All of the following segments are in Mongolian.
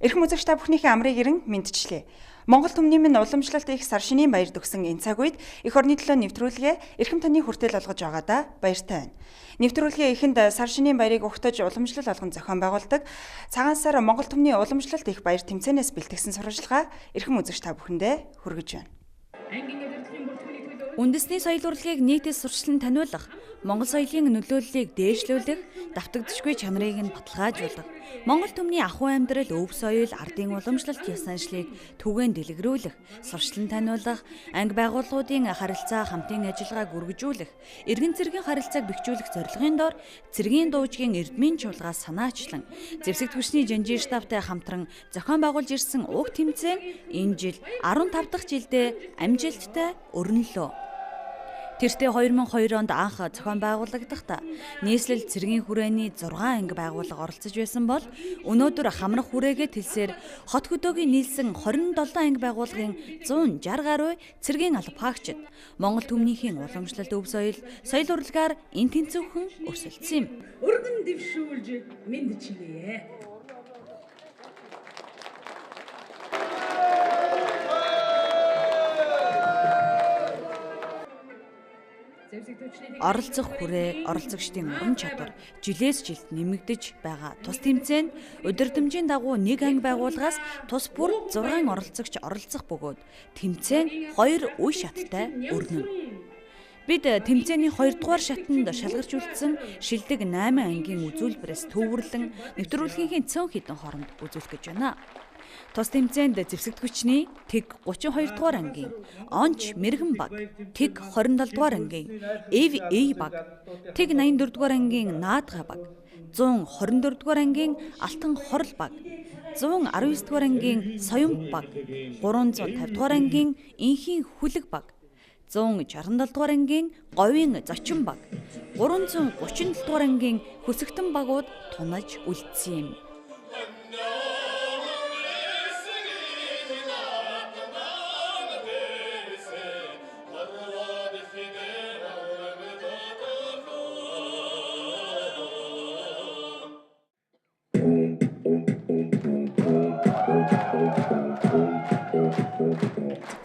Эрхэм үзэгч та бүхнийхээ амрыг ирэн мэдчилээ. Монгол түмний минь уламжлалт их сар шинийн баяр төгсөн энэ цаг үед эх орны төлөө нэвтрүүлгээ эрхэм таны хүртэл олгож байгаадаа баяртай байна. Нэвтрүүлгээ эхэнд сар шинийн баярыг угтаж уламжлал олгон зохион байгуулдаг цагаан сар Монгол түмний уламжлалт их баяр тэмцээнээс бэлтгэсэн сурвалжлага эрхэм үзэгч та бүхэндээ хүргэж байна. Үндэсний соёл урлагийг нийтэд сурчлан таниулах, Монгол соёлын нөлөөллийг дээшлүүлэх, давтагдчихгүй чанарыг нь баталгаажуулах, Монгол түмний ахуй амьдрал, өв соёл, ардын уламжлалт ёс заншлыг түгээн дэлгэрүүлэх, сурчлан таниулах, анги байгууллагуудын харилцаа хамтын ажиллагааг үргэлжлүүлэх, эргэн цэргийн харилцааг бэхжүүлэх зорилгын дор цэргийн дуужгийн эрдмийн чуулгаас санаачлан, зэвсэг түвшний жанжин штабтай хамтран зохион байгуулж ирсэн уг тэмцээн энэ жил 15 дахь жилдээ амжилттай өрнөлөө. Тэртээ 2002 онд анх зохион байгуулагдахдаа нийслэл цэргийн хүрээний 6 анги байгууллага оролцож байсан бол өнөөдөр хамрах хүрээгээ тэлсээр хот хөдөөгийн нийлсэн 27 анги байгууллагын 160 гаруй цэргийн албаагчид Монгол түмнийхийн уламжлалт өв соёл урлагаар энэ тэнцвэрхэн өрсөлдсөн юм. Өргөн дэвшүүлж мэндчилээ. Оролцох хүрээ, оролцогчдын урам чадвар жилээс жилд нэмэгдэж байгаа тус тэмцээнд удирдамжийн дагуу нэг анги байгууллагаас тус бүр 6 оролцогч оролцох бөгөөд тэмцээн 2 үе шаттай өрнөн. Бид тэмцээний 2 дугаар шатанд шалгарч үлдсэн шилдэг 8 ангийн үзүүлбэрээс төвөрлөн нэвтрүүлгийн цөөн хідэн хооронд үзүүлэх гэж байна. Тус тэмцээнд зэвсэгт хүчний тэг 32 дугаар ангийн, онч мэрэгэн баг, тэг 27 дугаар ангийн, эв баг, тэг 84 дугаар ангийн наадга баг, 124 дугаар ангийн алтан хорл баг, 119 дугаар ангийн соён баг, 350 дугаар ангийн инхийн хүлэг баг, 167 дугаар ангийн говийн зочин баг, 337 дугаар ангийн хөсөгтөн багууд тунаж үлдсэн юм.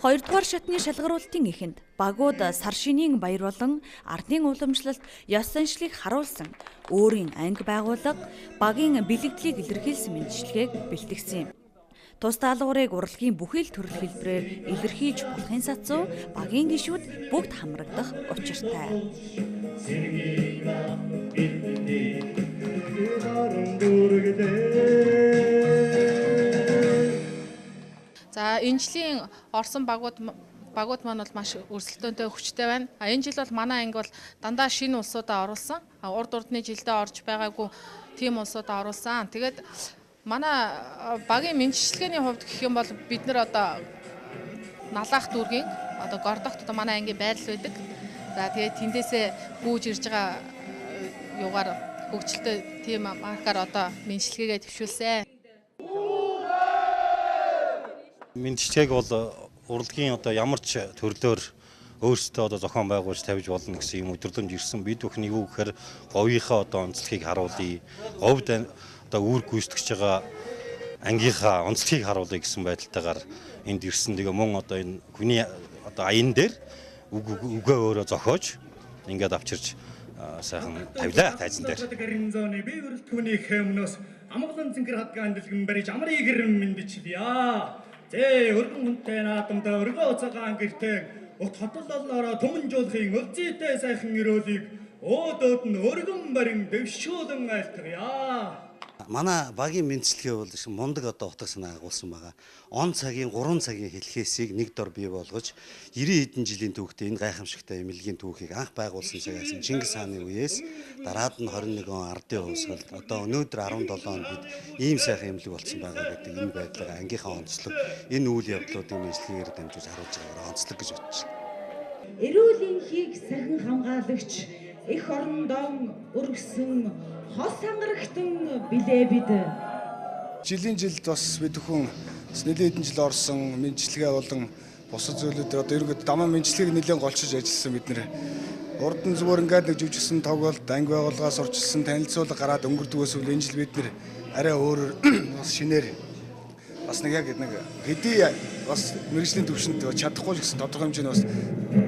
Хоёрдугаар шатны шалгаруулалтын эхэнд багууд сар шинийн баяр болон ардын уламжлалт ёс заншлыг харуулсан өөрийн анги байгууллага багийн бэлэгдлийг илэрхийлсэн мэндчилгээг бэлтгэсэн юм. Тус даалгаврыг урлагийн бүхэл төрөл хэлбэрээр илэрхийлж болохын сацуу багийн гишүүд бүгд хамрагдах учиртай. За энэ жилийн орсон багууд маань бол маш өрсөлдөөнтэй хүчтэй байна. Энэ жил бол манай анги бол дандаа шинэ улсуудаа оруулсан. Урд урдны жилдээ орж байгаагүй тийм улсуудаа оруулсан. Тэгээд манай багийн мэндчилгээний хувьд гэх юм бол бид нэр одоо налаах дүүргийн одоо гордогт одоо манай ангийн байрлал байдаг. За тэгээд тэндээсээ гүйж ирж байгаа юугаар хөгжилтэй тийм маркаар одоо мэндчилгээгээ төвшүүлсэн. Мэндчилгээг бол урлагийн одоо ямар ч төрлөөр өөрсдөө одоо зохион байгуулж тавьж болно гэсэн юм өдөрлөмж ирсэн. Бид бүхний юу гэхээр говийнхаа одоо онцлогийг харуулъя. Говьд одоо үүр гүйцэтгэж байгаа ангийнхаа онцлогийг харуулъя гэсэн байдалтайгаар энд ирсэн. Тэгээ мөн одоо энэ хүний одоо аян дээр үгээ өөрөө зохиож ингээд авчирч сайхан тавилаа тайзан дээр. Би өрөлтгөний хэмнөөс амгалан зингэр хадгаан дэлгэн барьж амрыг гэрэн мэндчилъя. Өргөн хүнтэй наадамдаа өргөө уцаагаан гэртээ ут хотол олноороо түмэнжуулахын өвзийтэй сайхан өрөөлийг өөдөөд нь өргөн барин дэвшүүлэн айлтгая. Манай багийн мэндчилгээ бол мундаг одоо утга санаа агуулсан байгаа. Он цагийн 3 цагийн хэлхээсийг нэг дор бий болгож 90 хэдэн жилийн түүхтэй энэ гайхамшигтай эмнэлгийн түүхийг анх байгуулсан цагаас Чингис хааны үеэс дараад нь 21 он ардын хувьсгал одоо өнөөдөр 17 онд бид ийм сайхан эмнэлэг болсон байгаа гэдэг энэ байдлаар ангийнхаа онцлог энэ үйл явдлуудын мэдлэгээр дамжуулж харуулж байгаагаар онцлог гэж бодож байна. Эрүүл энхийг сахин хамгаалагч эх орондоо өргөсөн хос ангарагтан билээ бид. Жилийн жилд бас бид бүхэн нэлээд хэдэн жил орсон мэндчилгээ болон бусад зүйлүүд одоо ерөнхийдөө дамаа мэндчилгээг нэлээд голчиж ажилласан бид нэр. Урд нь зүгээр ингээд нэг жүжигсэн тоглолт анги байгууллагаас орчилсан танилцуулга гараад өнгөрдгөөс үл энэ жил бид нэр арай өөрөөр бас шинээр бас нэг яг нэг хэдий бас мэрэгжлийн төвшөнд чадахгүй гэсэн тодорхой хэмжээний бас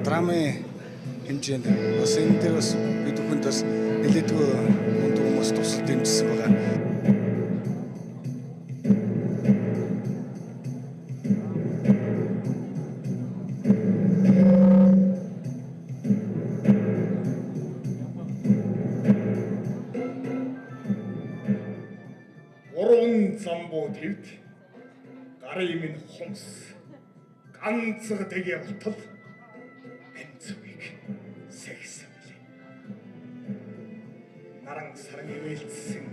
драмын хэмжээнд бас энэ дээр бас бид бүхэнд бас нэлээдгүй мунд хүмүүс тусал дэмжсэн байгаа. Замбуу твд гарын минь хумс ганцг тэгэ болтол эмцвийг сэгсэн билээ. Наран саран ивэлцсэн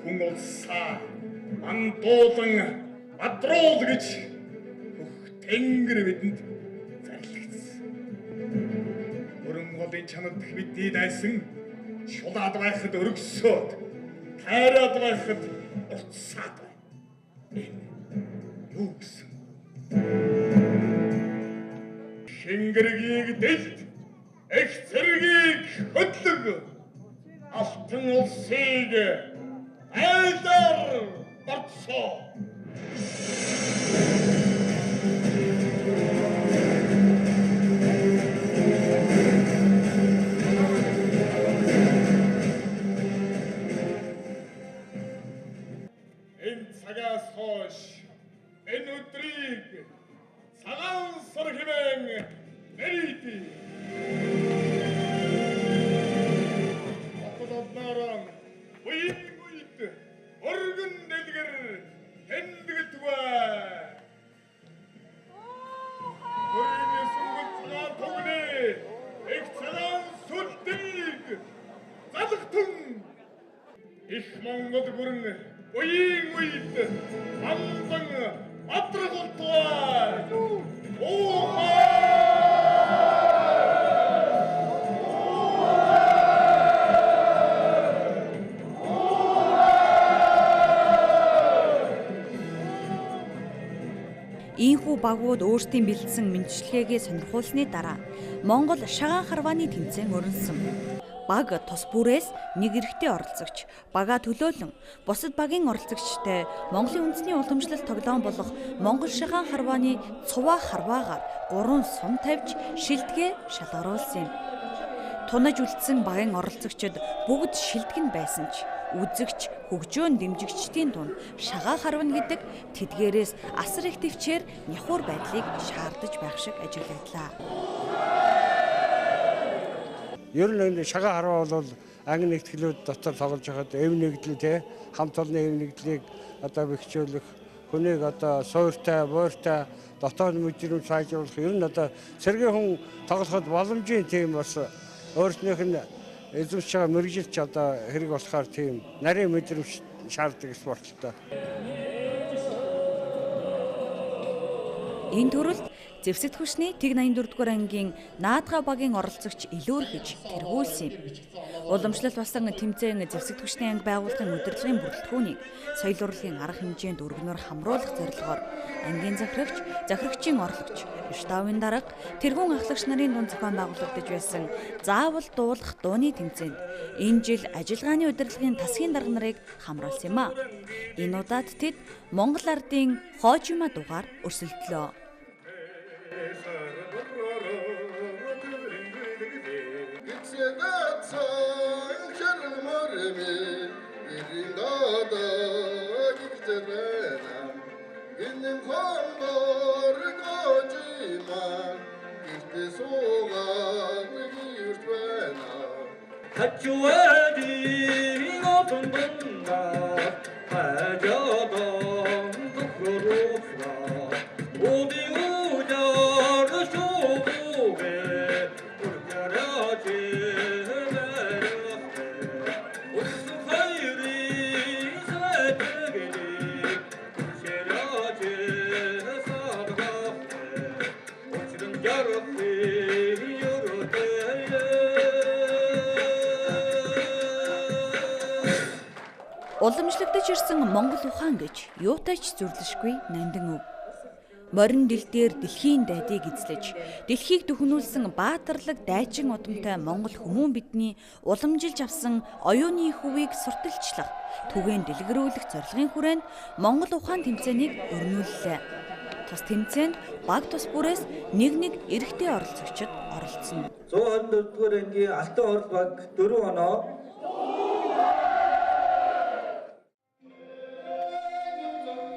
хүн улсаа андуулан бадруул гэж хөх тэнгэр бидэнд зарлагдсан. Өрөн голын чанарт бидний дайсан шулаад байхад өргөсөөд тайраад байхад уртсаад байна. Энэ юу гэсэн? Шингэргийг дэлд, их зэргийг хөдлөг, алтан улсыг айлдар барцоо. Энэ өдрийг цагаан сар хэмээн нэрийдээ. Отолднорон үйд өргөн дэлгэр хэндгэлтгвэ. Өргөний сүнгэл цагаан тогны их цагаан сүлтийг залхтун их Монгол бүрэн үйд амдан атрагалтуай. Ийхүү багууд өөрсдийн бэлдсэн мэндчилгээгээ сонирхуулсны дараа Монгол шагаан харвааны тэмцээн өрнөсөн. Баг тус бүрээс нэг эрэгтэй оролцогч, бага төлөөлөн бусад багийн оролцогчтой Монголын үндэсний уламжлалт тоглоом болох Монгол шагаан харвааны цуваа харваагаар 3 сум тавьж шилдгээ шалгаруулсан юм. Тунаж үлдсэн багийн оролцогчид бүгд шилдгэн байсан ч үзэгч, хөгжөөн дэмжигчдийн дунд шагаа харвна гэдэг тэдгээрээс асар их төвчээр няхуур байдлыг шаардаж байх шиг ажиглагдлаа. Ер нь шагаа харваа бол анги нэгтгэлүүд дотор тоглож байхад эв нэгдэл те хамт олонны эв нэгдлийг одоо бэхжүүлэх, хүнийг одоо суурьтай, буурьтай дотоод мэдрэмж сайжруулах ер нь одоо сэргийн хүн тоглоход боломжийн тийм бас өөрснийх нь эзэмшиж байгаа мэрэгжилч одоо хэрэг болохоор тийм нарийн мэдрэмж шаарддаг спорттой. Энэ төрөлд Зэвсэгт хүчний Тэг 84-р ангийн наадга багийн оролцогч илүүр гэж тэргүүлсэн юм. Уламжлалт басан тэмцээн Зэвсэгт хүчний анги байгууллагын удирдлагын бүрэлдэхүүнийг соёл урлагийн арга хэмжээнд өргөнөөр хамруулах зорилгоор ангийн захирагч, захирагчийн орлогч, штабын дарга, тэргүүн ахлагч нарын дунд зохион байгуулагдаж байсан заавал дуулах дууны тэмцээнд энэ жил ажиллагааны удирдлагын тасгийн дарга нарыг хамруулсан юм а. Энэ удаад тэд Монгол ардын хоожима дугаар өрсөлдлөө. Уламжлагдаж ирсэн Монгол ухаан гэж юутайч зүрлэшгүй нандин өв. Морин дил дээр дэлхийн дайдыг эзлэж, дэлхийг дүхнүүлсэн баатарлаг дайчин удамтай Монгол хүмүүн бидний уламжилж авсан оюуны хувийг сурталчлах, түгээн дэлгэрүүлэх зорилгын хүрээнд Монгол ухаан тэмцээнийг өрнүүллээ. Тус тэмцээнд баг тус бүрээс нэг эрэгтэй оролцогчид оролцсон. 124-р ангийн Алтан хорол баг 4 оноо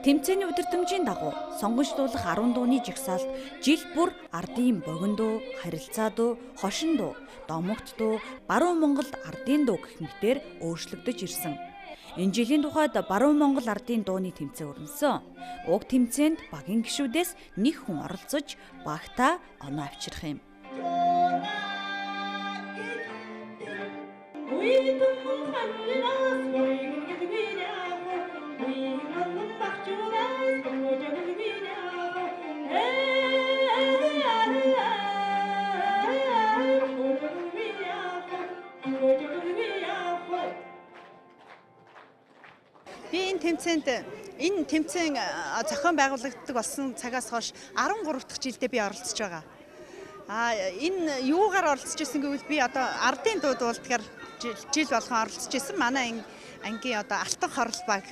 Тэмцээний удирдамжийн дагуу сонгогчлуулах 10 дууны жагсаалт жил бүр ардын богино дуу, харилцаа дуу, хошин дуу, домогт дуу, баруун Монгол ардын дуу гэх мэтээр өөрчлөгдөж ирсэн. Энэ жилийн тухайд баруун Монгол ардын дууны тэмцээн өрнөсөн. Уг тэмцээнд багийн гишүүдээс нэг хүн оролцож багтаа оноо авчрах юм. Энэ тэмцээн зохион байгуулагддаг болсон цагаас хойш 13 дахь жилдээ би оролцож байгаа. Энэ юугаар оролцож ирсэн гэвэл би одоо ардын дуу дуулдгаар жил болгон оролцож ирсэн. Манай ангийн одоо алтан хорол баг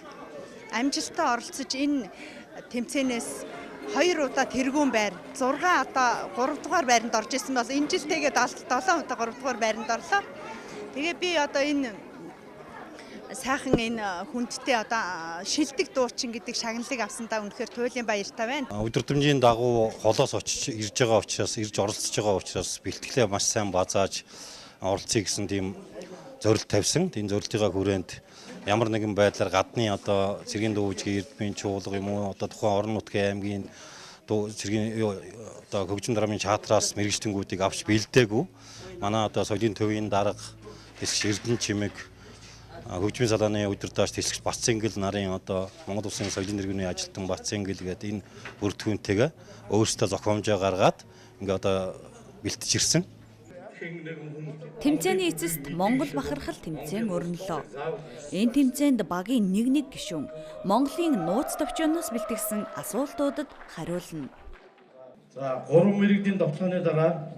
амжилттай оролцож энэ тэмцээнээс 2 удаа тэргүүн байр, 6 одоо 3 дугаар байранд орж ирсэн бол энэ жилтэйгээ 7 удаа 3 дугаар байранд орлоо. Тэгээ би одоо энэ сайхан энэ хүндтэй одоо шилдэг дуучин гэдэг шагналыг авсандаа үнэхээр туйлын баяртай байна. Удирдамжийн дагуу холоос очиж ирж байгаа учраас, ирж оролцож байгаа учраас бэлтгэлээ маш сайн базааж оролцъё гэсэн тийм зорилт тавьсан. Энэ зорилтын хүрээнд ямар нэгэн байдлаар гадны одоо цэргийн дүүжгийн эрдмийн чуулга юм уу одоо тухайн орон нутгийн аймгийн цэргийн одоо хөгжим драмын чатраас мэрэгчтэнгүүдийг авч бэлдээгүй. Манай одоо соёлын төвийн дарга хэсэг эрдэнэ чимэг хөгжмийн салааны удирдагч тэсгч Бацэнгэл нарын одоо Монгол Улсын соёлын иргэний ажилтан Бацэнгэл гэдэг энэ бүрэлдэхүүнтэйгээ өөрсдөө зохиомжоо гаргаад ингээ одоо бэлтэж ирсэн. Тэмцээний эцэст Монгол бахархал тэмцээн өрнөлөө. Энэ тэмцээнд багийн нэг гишүүн Монголын нууц төвчөөноос бэлтгэсэн асуултуудад хариулна. За 3 мэрэгдийн довтлооны дараа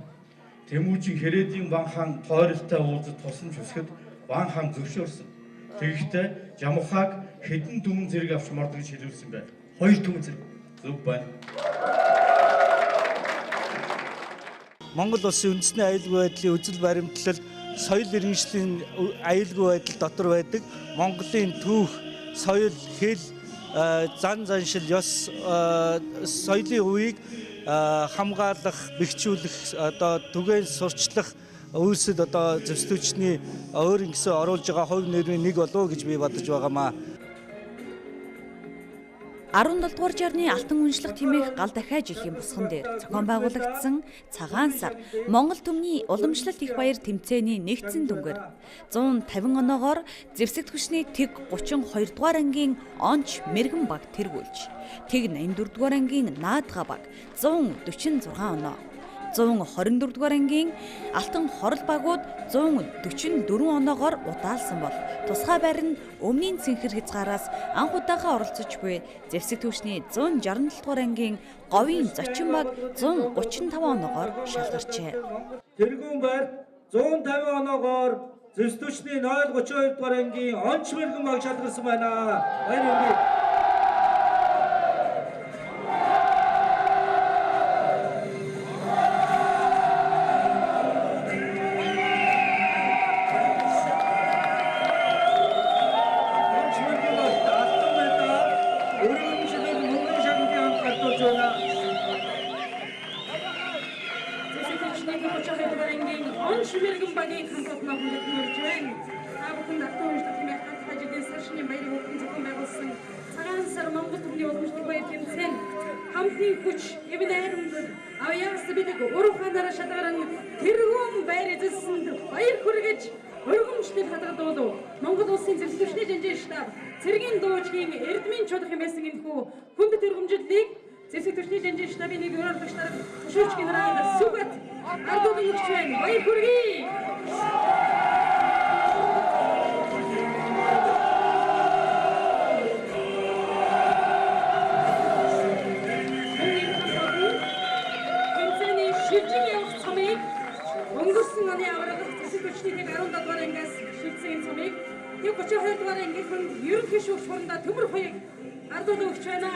Тэмүүжин Хэрээдийн Ван хаан тойролтой уулзад тусламж хүсгэд Ван хаан зөвшөөрсөн. Тэгэхдээ Жамухаг хэдэн түмэн зэрэг авч мордог гэж хэлүүлсэн байна. 2 түмэн зэрэг. Зөв байна. Монгол улсын үндэсний аюулгүй байдлын үзэл баримтлал, соёл иргэншлийн аюулгүй байдал дотор байдаг Монголын түүх, соёл, хэл, зан заншил, ёс, соёлын хувийг хамгаалах, бэхжүүлэх, одоо түгээн сурчлах үйлсэд одоо зөвсөлтчний өөр ингэсэн оруулж байгаа хувь нэрийн нэг болов гэж би бодож байгаамаа. 17 дугаар жарны алтан үншлэх тэмээх гал дахиад жилийн бусхан дээр зохион байгуулагдсан цагаан сар Монгол түмний уламжлалт их баяр тэмцээний нэгдсэн дүнгээр 150 оноогоор зэвсэгт хүчний тэг 32 дугаар ангийн онч мэргэн баг тэргүүлж тэг 84 дугаар ангийн наадга баг 146 оноо 124 дугаар ангийн алтан хорол багууд 144 оноогоор удаалсан бол тусгай байр нь өмнгийн цэнхэр хязгаараас анх удаахаа оролцож буй зэвсэг төвчний 167 дугаар ангийн говийн зочин баг 135 оноогоор шалгарчээ. Тэргүүн байр 150 оноогоор зэвсэг төвчний 032 дугаар ангийн онч мэргэн баг шалгарсан байна. Баяр хүргэе. Хамтын хүч эвэн айрамд авьяас бидэг уруханаар шатгаран тэргүүн байр эзэлсэнд баяр хүргэж өргөмжлөл хадгалуулав. Монгол улсын зэвсэгчний жанжин штаб цэргийн дуучгийн эрдмийн чуулга хэмээсэн энэхүү хүнд тэргөмжлөлийг зэвсэгчний жанжин штабын нэг өөрөлдөж дараа төшөөч генерал сүгат ардуулан өгч байна. Баяр хүргэе. ангийнханд ерөнхий шүүгч хурандаа төмөр хоёрыг ардуулан өгч байна.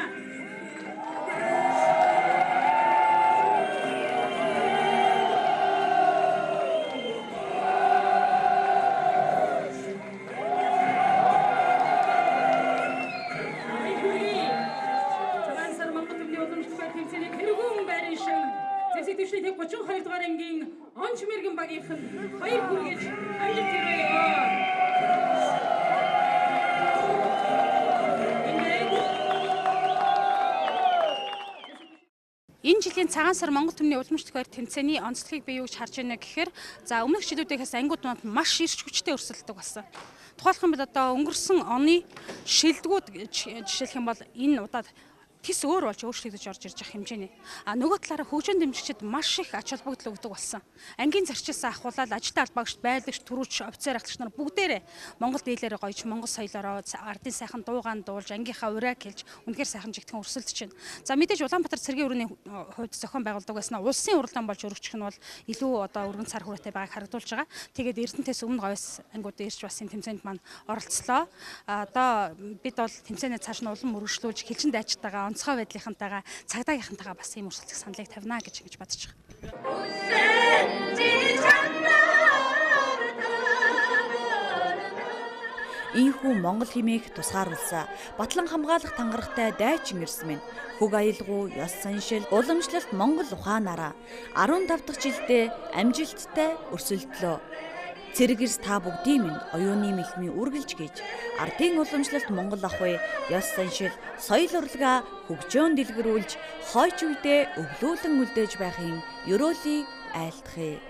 Тэвшний 32 дугаар ангийн онч мэргэн багийнхан 2 хүргэж амжилт хүргэе. Энэ жилийн цагаан сар Монгол түмний уламжлалт хоёр тэмцээний онцлогийг бий юуж харж байна гэхээр за өмнөх жилүүдээс ангиуд манд маш ирч хүчтэй өрсөлдөг болсон. Тухайлх юм бол одоо өнгөрсөн оны шилдэгүүд жишээлх юм бол энэ удаад тис өөр болж өөрчлөгдөж орж ирж байгаа хэмжээний. Нөгөө талаараа хөгжин дэмжигчид маш их ач холбогдол өгдөг болсон. Ангийн зарчилсан ахуулаад ажилтны албаагч, байрлагч, түрүүч, офицер ахлагч нар бүгдээрээ Монгол дийлэрээ гоёж, Монгол соёлоороо ардын сайхан дуугаан дуулж, ангийнхаа урайг хэлж, үнэхээр сайхан жигтгэн өрсөлдөж байна. За мэдээж Улаанбаатар цэргийн өрөөний хувьд зохион байгуулдаг байснаа улсын уралдаан болж өргөжих нь бол илүү одоо өргөн цар хүрээтэй байгааг харагдуулж байгаа. Тэгээд Эрдэнэтээс өмнө гоёс ангиуд ирж бас энэ тэмцээнд маань оролцлоо. Одоо бид бол тэмцээнээ цааш нь улам өргөжлүүлж, хилчин дайчтайгаа онцгой байдлынхантайгаа цагдаагийнхантайгаа бас ийм өрсөлдөх саналыг тавина гэж ингэж бодож байгаа. Ийхүү Монгол хэмээх тусгааруулсан батлан хамгаалах тангарагтай дайчин ирсэн мэн хөг аялгуу, ёс заншил, уламжлалт Монгол ухаанаараа 15 дахь жилдээ амжилттай өрсөлдлөө. Цэрэг эрс та бүгдийн минь оюуны мэлхмийн үргэлж гэж ардын уламжлалт Монгол ахуй ёс заншил соёл урлагаа хөгжөөн дэлгэрүүлж хойч үедээ өвлүүлэн үлдээж байхын ёроолыг айлтгая.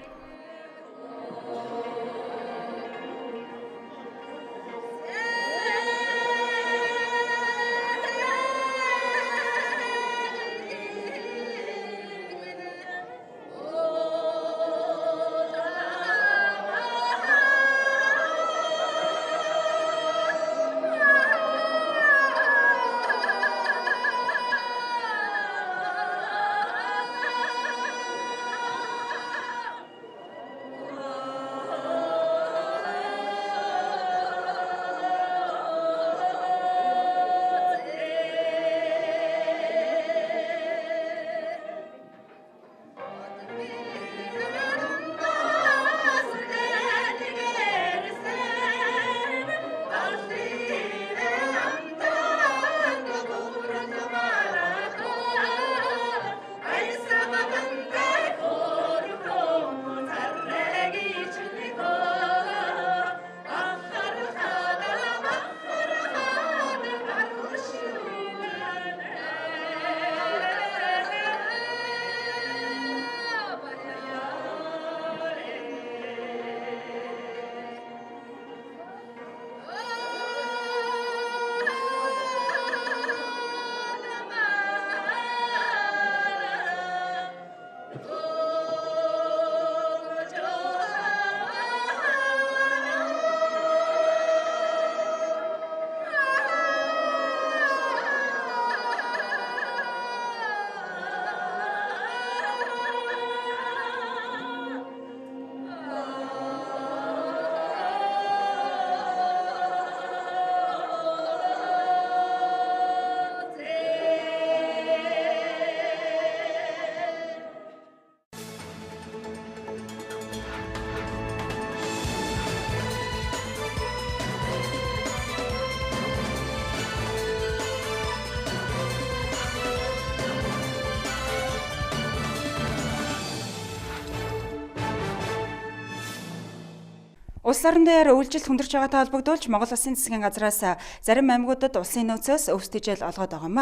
Улс орон дээр үйлчлэл хүндэрч байгаатай холбогдуулж Монгол Улсын засгийн газраас зарим аймагуудад улсын нөөцөөс өвс тэжээл олгоод байгаа юм.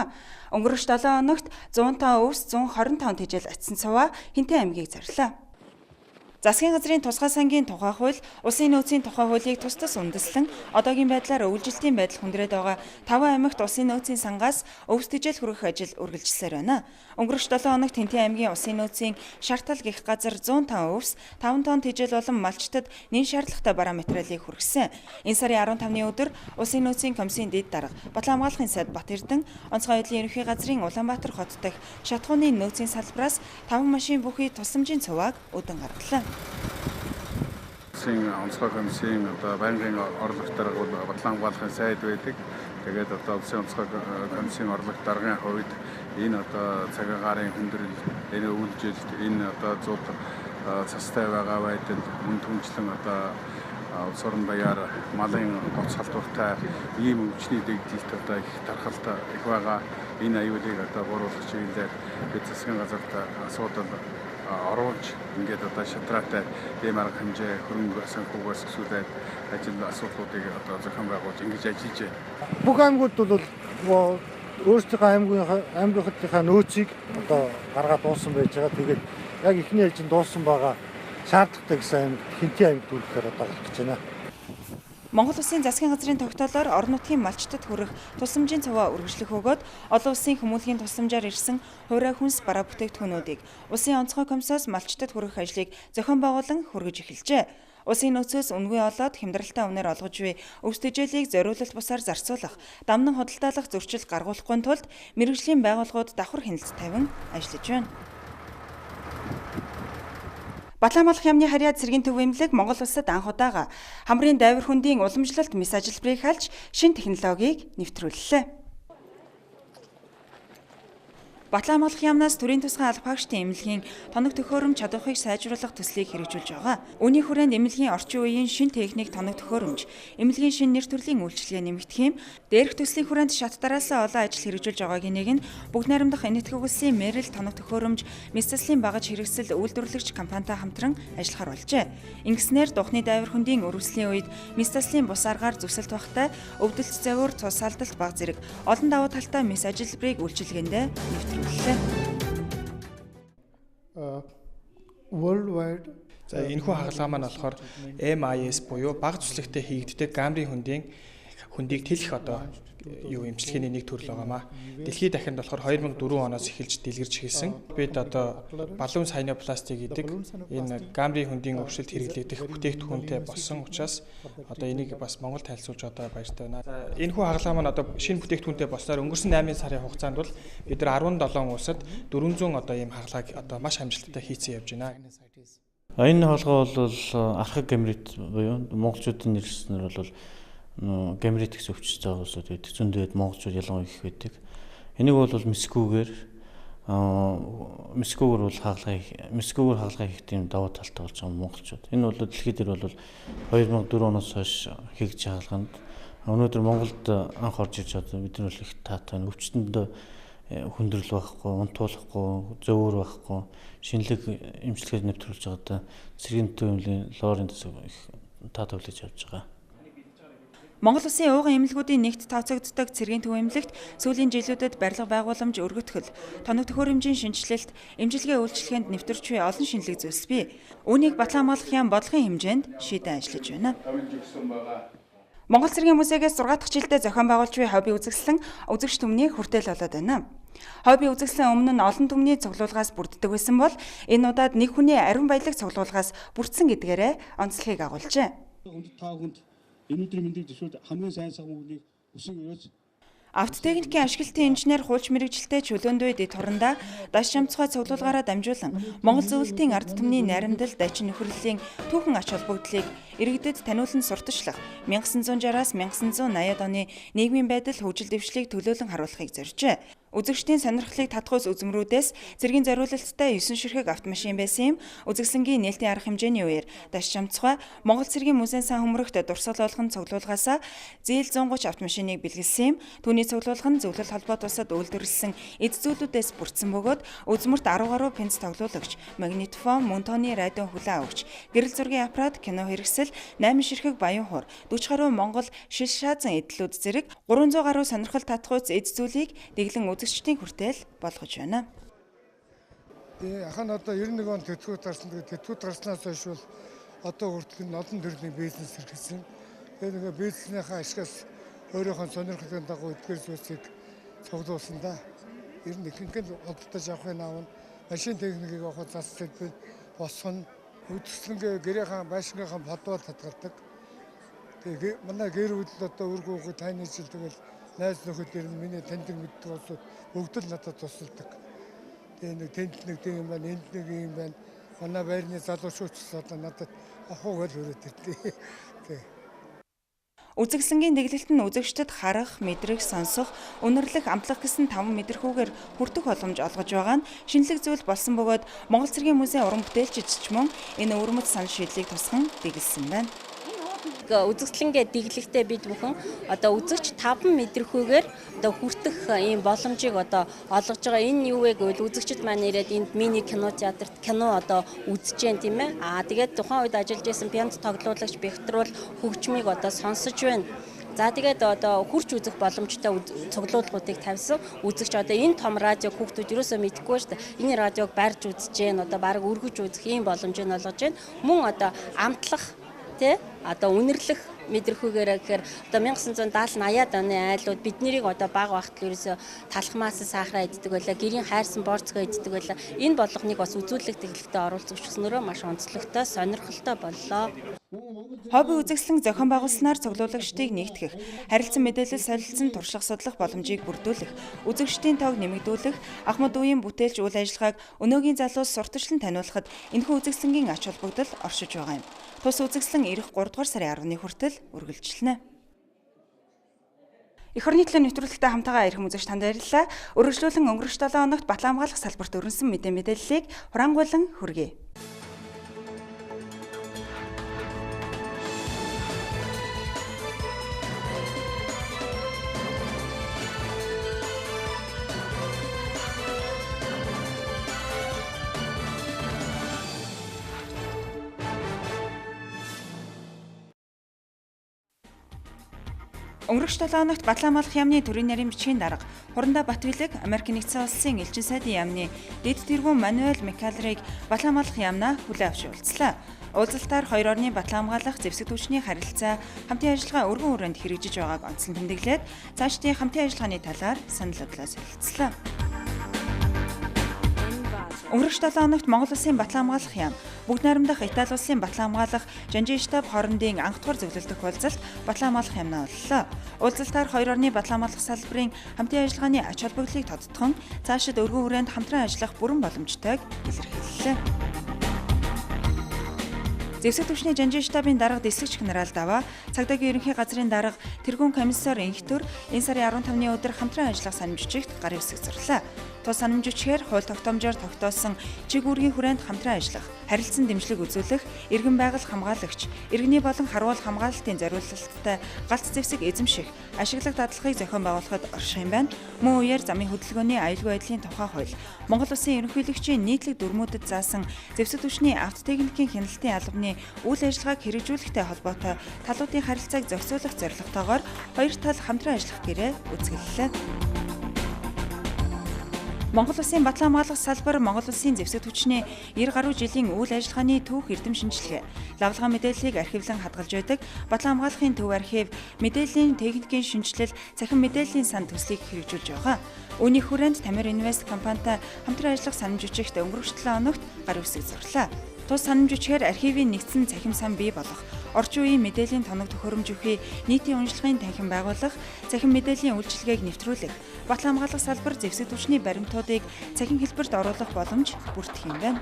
Өнгөрөх 7 хоногт 105 өвс 125 тэжээл атсан цуваа Хинтээ аймгийг зориуллаа. Засгийн газрын тусгай сангийн тухай хууль, улсын нөөцийн тухай хуулийг тус тус үндэслэн одоогийн байдлаар үйлчлэлтийн байдал хүндрээд байгаа 5 аймагт улсын нөөцийн сангаас өвс тэжээл хүргэх ажил үргэлжилсээр байна. Өнгөрөх 7 хоногт Хинтээ аймгийн улсын нөөцийн шартал гэх газар 105 өвс, 5 тонн тэжээл болон малчтад нэн шаардлагатай бараа материалыг хүргэсэн. Энэ сарын 15-ны өдөр улсын нөөцийн комиссийн дэд дарга Батлан хамгаалахын сайд Бат Эрдэнэ, онцгой байдлын ерөнхий газрын Улаанбаатар хот дахь шатхууны нөөцийн салбараас 5 машин бүхий тусламжийн цувааг өдөн гаргалаа. улсын онцгой комиссийн одоо байнгын орлогч дарга бол бодлон хамгаалахын сайд байдаг. Тэгээд одоо улсын онцгой комиссийн орлогч даргын хувьд энэ одоо цагаан гарын хүндрэл, энэ үйлжилт, энэ одоо зууд цастай байгаа байдал, мөн түнчлэн одоо улс орон даяар малын гоц халдвартай ийм өвчний дэгдэлт одоо их тархалт их байгаа. Энэ аюулыг одоо бууруулах чиглэлээр бид засгийн газарт асуудал оруулж ингээд одоо шатраатай ийм арга хэмжээ хөрөнгө санхугаас өсүүлээд асуудлуудыг одоо зохион байгуулж ингэж ажиллаж байна. Бүх аймагуд бол өөрсдийнхөө аймгийнхаа нөөцийг одоо гаргаад дууссан байж байгаа. Тэгээд яг ихний ээлжинд дууссан байгаа шаардлагатай гэсэн аймаг хинтээ аймаг төлөхөөр одоо гарах гэж байна. Монгол Улсын засгийн газрын тогтоолоор орон нутгийн малчтад хүрэх тусламжийн цуваа үргэлжлэх өгөөд олон улсын хүмүүлгийн тусламжаар ирсэн хувраа хүнс бараа бүтээгдэхүүнүүдийг улсын онцгой комиссоос малчтад хүрэх ажлыг зохион байгуулан хүргэж эхэлжээ. Улсын нөөцөөс үнгүй олоод хямдралтай үнээр олгож буй өвс төжөөлийг зориулалт бусаар зарцуулах, дамнан худалдаалах зөрчил гаргуулахгүй тулд мэргэжлийн байгууллагууд давхар хяналт тавин ажиллаж байна. Батлан амгалах яамны харьяа цэргийн төв эмнэлэг Монгол улсад анх удаага хамрын дайвар хөндийн уламжлалт мис ажилбарыг халж шинэ технологиг нэвтрүүллээ. Батлан амгалах яамнаас төрийн тусгай албаагчдын эмнэлгийн тоног төхөөрөмж чадварыг сайжруулах төслийг хэрэгжүүлж байгаа. Үүний хүрээнд эмнэлгийн орчин үеийн шинэ техник тоног төхөөрөмж, эмнэлгийн шинэ нэр төрлийн үйлчилгээ нэмэгдэх юм. Дээрх төслийн хүрээнд шат дараалсан олон ажил хэрэгжүүлж байгаагийн нэг нь бүгд найрамдах энэтхэг улсын Мэрил тоног төхөөрөмж Мисцэслийн багаж хэрэгсэл үйлдвэрлэгч компанитай хамтран ажиллахаар болжээ. Ингэснээр Духны дайвар хөндийн өрөвслийн үед Мисцэслийн бус аргаар зүсэлт багтай өвдөлт завуур цус салдалт баг зэрэг олон давуу талтай мис ажилбарыг үйлчилгээндээ нэвтрүүллээ. Worldwide за энэхүү хагалгаа маань болохоор MIS буюу бага зүслэгтэй хийгддэг гамрын хөндийг тэлэх одоо эмчилгээний нэг төрөл байгаамаа. Дэлхийд дахинд болохоор 2004 оноос эхэлж дэлгэрж хийсэн. Бид одоо балуун сайнопластик гэдэг энэ гамрын хөндийн өвшөлт хэрэглэгдэх бүтээгдэхүүнтэй болсон учраас одоо энийг бас Монгол тайлцуулж одоо баяртай байна. Энэхүү хагалгаа маань одоо шинэ бүтээгдэхүүнтэй болсноор өнгөрсөн 8 сарын хугацаанд бол бид нар 17 улсад 400 одоо ийм хагалгааг одоо маш амжилттай хийцэн явж байна. Энэ хаалгаа бол архаг гамрит буюу монголчуудын нэрснэр бол гамрит гэсэн өвчтэй байгаа улсууд байдаг. Зөндөөд монголчууд ялангуяа их байдаг. Энийг бол мискүүгээр бол хаалгаа хийх тийм давуу талтай болж байгаа монголчууд. Энэ бол дэлхийд дээр бол 2004 оноос хойш хийгдэж хаалганд өнөөдөр Монголд анх орж ирж байгаа бид нар бол их таатай өвчтөнд хүндрэл байхгүй, унтуулахгүй, зөөвөр байхгүй, шинэлэг эмчилгээ нэвтрүүлж байгаадаа цэргийн төвийн лорын төсөв их таатай хүлээж авч байгаа. Монгол Улсын ууган эмнэлгүүдийн нэгт тооцогддог цэргийн төв эмнэлэгт сүүлийн жилүүдэд барилга байгууламж өргөтгөл, тоног төхөөрөмжийн шинжилэлт, эмчилгээ үйлчлэгээнд нэвтэрч буй олон шинэлэг зүйлс бий. Үүнийг батлан амгалах яам бодлогын хэмжээнд шийдэн ажиллаж байна. Монгол цэргийн музейгээс 6 дахь жилдээ зохион байгуулж буй хобби үзэсгэлэн үзэгч түмний хүртэл болоод байна. Хобби үзэсгэлэн өмнө нь олон түмний цуглуулгаас бүрддэг байсан бол энэ удаад нэг хүний ариун баялаг цуглуулгаас бүрдсэн гэдгээрээ онцлогийг агуулжээ. Энэ өдрийн мэндийг зөвшөөрж хамгийн сайн самгуудыг өсөн өрөөс Авто техникийн ашиглалтын инженер хуулч мэрэгжилтэй Чөлөөнд дэд хурандаа даш шамцгай цуглуулгаараа дамжуулан Монгол зөвлөлтийн ард түмний найрамдал дайчин нөхөрлөлийн түүхэн ач холбогдлыг иргэдэд таниулан сурталчлах 1960-аас 1980-ад оны нийгмийн байдал хөгжил дэвшлийг төлөөлөн харуулахыг зорьжээ. Үзэгчдийн сонирхлыг татахуйс үзмрүүдээс цэргийн зориулалттай 9 ширхэг автомашин байсан юм. Үзэсгэлэнгийн нээлтийн арга хэмжээний үеэр даш шамцгай Монгол цэргийн музейн сан хөмрөгт дурсгал болгон цуглуулгаасаа зээл 130 автомашиныг бэлгэлсэн юм. Түүний цуглуулга нь зөвлөлт холбоот улсад үйлдвэрлэсэн эд зүйлүүдээс бүрдсэн бөгөөд үзмэрт 10 гаруй пенц тоглуулагч, магнитофон, мөн тооны радио хүлээн авагч, гэрэл зургийн аппарат, кино хэрэгсэл, 8 ширхэг баян хур, 40 гаруй Монгол шил шаазан эдлүүд зэрэг 300 гаруй сонирхол татахуйц эд зүйлийг дэглэн үзэгчдийн хүртэл болгож байна. Ахын одоо 91 он тэтгэврт гарсан. Тэтгэврт гарснаас хойш бол одоо хүртэл нь олон төрлийн бизнес хэрэгжсэн. Тэгээ нэг бизнесийнхаа ашигаас өөрийнхөө сонирхлын дагуу эдгээр зүйлсийг цуглуулсан да. Ер нь ихэнх нь оддож авахын аав нь машин техникийг авах зас зэлбэл босгоно. Үдсэнгээ гэрээхэн байшингийнхан подвал татгалдаг. Тэгээ манай гэр бүл одоо үр хүүхэд таны жил тэгэл найз нөхөд миний таньдаг мэддэг улсууд бүгд л надад тусалдаг. Тэгээ нэг тэнд нэг тийм юм байна, энд нэг юм байна. Манай байрны залуучууд одоо надад ахуугаар өрөөд ирлээ. Тий. Үзэсгэлэнгийн дэглэлт нь үзэгчдэд харах, мэдрэх, сонсох, үнэрлэх, амтлах гэсэн 5 мэдрэхүүгээр хүртэх боломж олгож байгаа нь шинэлэг зүйл болсон бөгөөд Монгол цэргийн музей уран бүтээлчид ч мөн энэ өвөрмөц санал шийдлийг тусган дэглэсэн байна. Үзэгсэлэнгээ дэглэхдээ бид бүхэн одоо үзэгч 5 мэдрэхүүгээр одоо хүртэх ийм боломжийг одоо олгож байгаа. Энэ юу вэ гэвэл үзэгчд маань ирээд энд мини кино театрт кино одоо үзэж जैन тийм ээ. Тэгээд тухайн үед ажиллаж байсан пиано тоглуулагч Бехтрүүл хөгжмийг одоо сонсож байна. За тэгээд одоо хурц үзэх боломжтой цуглуулгуудыг тавьсан. Үзэгч одоо энэ том радиог хүүхдүүд юусоо мэдэхгүй шүү дээ. Энэ радиог барьж үзэж जैन одоо баг өргөж үзэх ийм боломжийг олгож जैन. Мөн одоо амтлах тэ одоо үнэрлэх мэдрэхүүгээр гэхээр одоо 1970-80-аад оны айлууд бид нарыг одоо бага багт л ерөөсө талхмаас сахараа иддэг байлаа, гэрийн хайрсан борцгоо иддэг байлаа. Энэ болгоныг бас үзүүлэлт тэглэлтэд оруулж өчснөрөө маш онцлогтой, сонирхолтой боллоо. Хобби үзэсгэлэн зохион байгуулснаар цуглуулагчдыг нэгтгэх, харилцан мэдээлэл солилцсон туршлага судлах боломжийг бүрдүүлэх, үзэгчдийн тоог нэмэгдүүлэх, ах мод үеийн бүтээлч үйл ажиллагааг өнөөгийн залуус сурталчлан таниулахад энэхүү үзэсгэлэнгийн ач холбогдол оршиж байгаа юм. Тус үзэсгэлэн ирэх 3 дугаар сарын 10-ны хүртэл үргэлжилнэ. Эх орны төлөө нэвтрүүлэгтээ хамтаага ирэх үзэгч танд баярлалаа. Үргэлжлүүлэн өнгөрөх 7 хоногт Батлан хамгаалах салбарт өрнөсөн мэдээллийг хураангуйлан хүргэе. Өнгөрөх 7 хоногт Батлан хамгаалах яамны төрийн нарийн бичгийн дарга Хурандаа Батбилэг Америк нэгдсэн улсын элчин сайдын яамны дэд тэргүүн Мануэль Микалрыг Батлан хамгаалах яамнаа хүлээн авч уулзлаа. Уулзалтаар хоёр орны батлан хамгаалах зэвсэг түвшний харилцаа хамтын ажиллагаа өргөн хүрээнд хэрэгжиж байгааг онцлон тэмдэглээд цаашдын хамтын ажиллагааны талаар санал бодлоо солилцлоо. Өнгөрөх 7 хоногт Монгол улсын батлан хамгаалах яам бүгд найрамдах Итали улсын батлан хамгаалах жанжин штаб хоорондын анх дугаар зөвлөлдөх уулзалт батлан хамгаалах яамнаа боллоо. Уулзалтаар хоёр орны батлан хамгаалах салбарын хамтын ажиллагааны ач холбогдлыг тодтогхон цаашид өргөн хүрээнд хамтран ажиллах бүрэн боломжтойг илэрхийллээ. Зэвсэг түвшний жанжин штабын дарга дэслэгч генерал Даваа, цагдаагийн ерөнхий газрын дарга тэргүүн комиссар Инхтөр энэ сарын 15-ны өдөр хамтран ажиллах санамжчигт гарын үсэг зурлаа. Тус санамжчгээр хууль тогтоомжоор тогтоосон чиг үүргийн хүрээнд хамтран ажиллах, харилцан дэмжлэг үзүүлэх, иргэн байгуулах хамгаалагч, иргэний болон харуул хамгаалалтын зориулалттай галт зэвсэг эзэмших, ашиглах дадлахыг зохион байгуулахад орших юм байна. Мөн үеэр замын хөдөлгөөний аюулгүй байдлын тухай хууль, Монгол улсын ерөнхийлөгчийн нийтлэг дүрмүүдэд заасан зэвсэг түвшний авто техникийн хяналтын албаны үйл ажиллагааг хэрэгжүүлэхтэй холбоотой талуудын харилцааг зохицуулах зорилготойгоор хоёр тал хамтран ажиллах гэрээ үзгэллээ. Монгол улсын батлан хамгаалах салбар Монгол улсын зэвсэг түвшний 90 гаруй жилийн үйл ажиллагааны түүх эрдэм шинжилгээ, лавлгаа мэдээллийг архивлан хадгалж байдаг батлан хамгаалахын төв архив, мэдээллийн техникийн шинжилэл, цахим мэдээллийн сан төслийг хэрэгжүүлж байгаа. Үүний хүрээнд Тамир Инвест компанитай хамтран ажиллах санамжчигт өнгөрөх 7 хоногт гар үсэг зурлаа. Тус санамжчгээр архивын нэгдсэн цахим сан бий болгох, орчин үеийн мэдээллийн тоног төхөөрөмж өгөхий нийтийн уншлагын танхим байгуулах, цахим мэдээллийн үйлчилгээг нэвтрүүлэх, батлан хамгаалах салбар зэвсэг түвшний баримтуудыг цахим хэлбэрт оруулах боломж бүрдэх юм байна.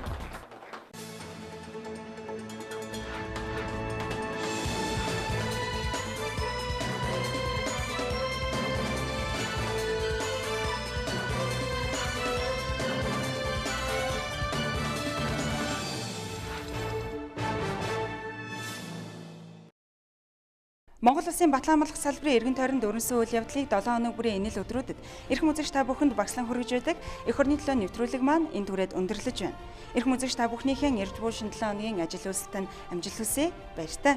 Монгол улсын батлан хамгаалах салбарын эргэн тойронд өрнөсөн үйл явдлыг 7 хоног бүрийн энэл өдрүүдэд эрхэм үзэгч та бүхэнд багслан хүргэж байдаг эх орны төлөө нэвтрүүлэг маань энэ түрээд өндөрлөж байна. Эрхэм үзэгч та бүхнийхээ эрж буй 7 хоногийн ажил үйлсэд амжилт хүсье. Баяртай.